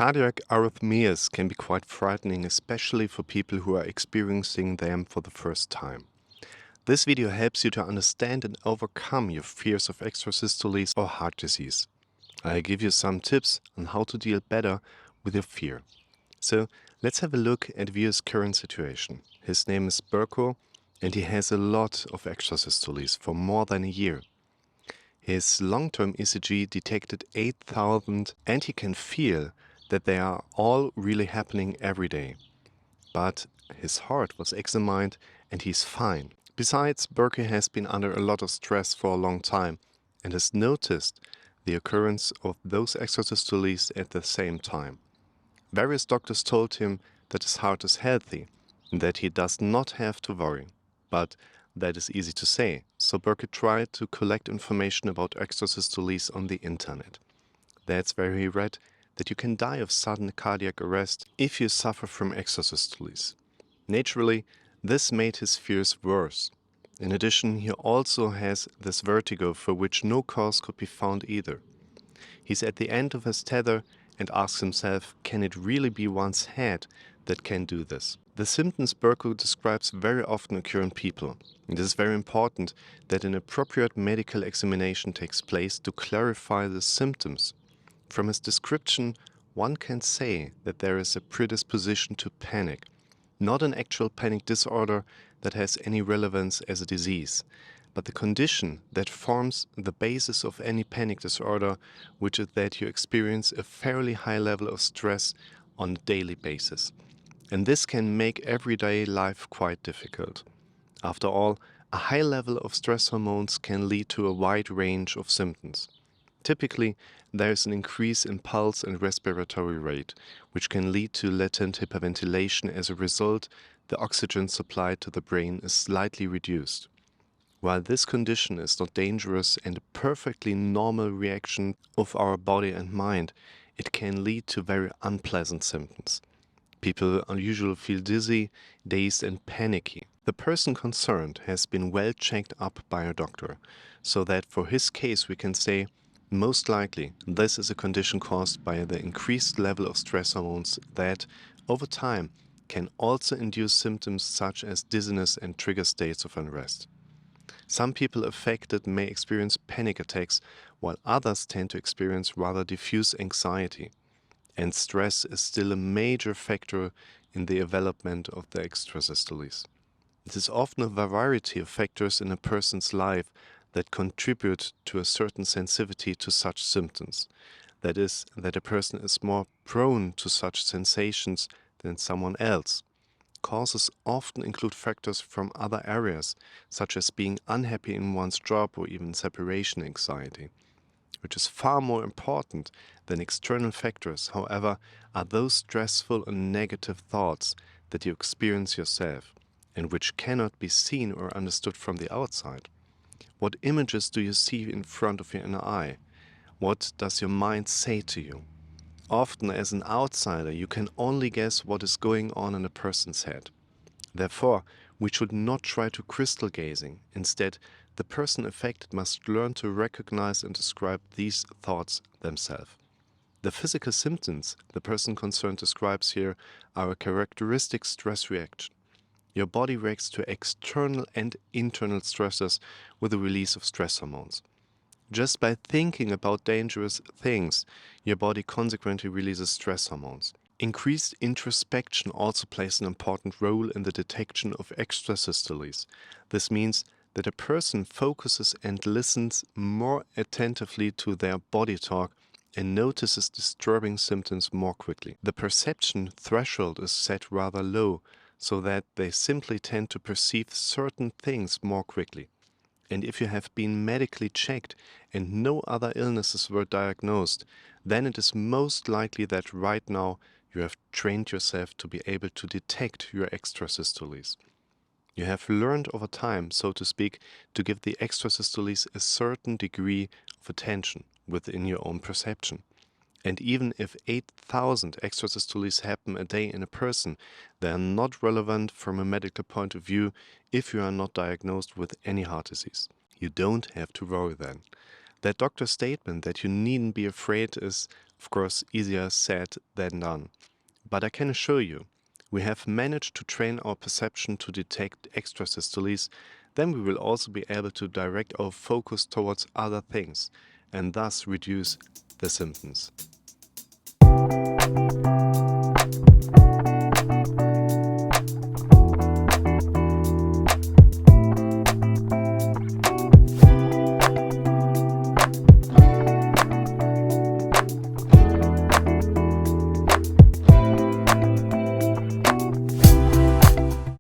Cardiac arrhythmias can be quite frightening, especially for people who are experiencing them for the first time. This video helps you to understand and overcome your fears of extrasystoles or heart disease. I give you some tips on how to deal better with your fear. So let's have a look at Vier's current situation. His name is Burko and he has a lot of extrasystoles for more than a year. His long-term ECG detected 8,000 and he can feel that they are all really happening every day. But his heart was examined and he's fine. Besides, Burko has been under a lot of stress for a long time and has noticed the occurrence of those extrasystoles at the same time. Various doctors told him that his heart is healthy and that he does not have to worry. But that is easy to say, so Burko tried to collect information about extrasystoles on the internet. That's where he read that you can die of sudden cardiac arrest if you suffer from extrasystoles. Naturally, this made his fears worse. In addition, he also has this vertigo for which no cause could be found either. He's at the end of his tether and asks himself, can it really be one's head that can do this? The symptoms Burko describes very often occur in people. It is very important that an appropriate medical examination takes place to clarify the symptoms. From his description, one can say that there is a predisposition to panic, not an actual panic disorder that has any relevance as a disease, but the condition that forms the basis of any panic disorder, which is that you experience a fairly high level of stress on a daily basis. And this can make everyday life quite difficult. After all, a high level of stress hormones can lead to a wide range of symptoms. Typically, there is an increase in pulse and respiratory rate, which can lead to latent hyperventilation. As a result, the oxygen supply to the brain is slightly reduced. While this condition is not dangerous and a perfectly normal reaction of our body and mind, it can lead to very unpleasant symptoms. People usually feel dizzy, dazed and panicky. The person concerned has been well checked up by a doctor, so that for his case we can say, most likely, this is a condition caused by the increased level of stress hormones that, over time, can also induce symptoms such as dizziness and trigger states of unrest. Some people affected may experience panic attacks, while others tend to experience rather diffuse anxiety. And stress is still a major factor in the development of the extrasystoles. It is often a variety of factors in a person's life that contribute to a certain sensitivity to such symptoms. That is, that a person is more prone to such sensations than someone else. Causes often include factors from other areas, such as being unhappy in one's job or even separation anxiety. Which is far more important than external factors, however, are those stressful and negative thoughts that you experience yourself, and which cannot be seen or understood from the outside. What images do you see in front of your inner eye? What does your mind say to you? Often, as an outsider, you can only guess what is going on in a person's head. Therefore, we should not try to crystal gazing. Instead, the person affected must learn to recognize and describe these thoughts themselves. The physical symptoms the person concerned describes here are a characteristic stress reaction. Your body reacts to external and internal stressors with the release of stress hormones. Just by thinking about dangerous things, your body consequently releases stress hormones. Increased introspection also plays an important role in the detection of extrasystoles. This means that a person focuses and listens more attentively to their body talk and notices disturbing symptoms more quickly. The perception threshold is set rather low, so that they simply tend to perceive certain things more quickly. And if you have been medically checked and no other illnesses were diagnosed, then it is most likely that right now you have trained yourself to be able to detect your extrasystoles. You have learned over time, so to speak, to give the extrasystoles a certain degree of attention within your own perception. And even if 8,000 extrasystoles happen a day in a person, they are not relevant from a medical point of view if you are not diagnosed with any heart disease. You don't have to worry then. That doctor's statement that you needn't be afraid is Of course, easier said than done. But I can assure you, we have managed to train our perception to detect extrasystoles, then we will also be able to direct our focus towards other things and thus reduce the symptoms.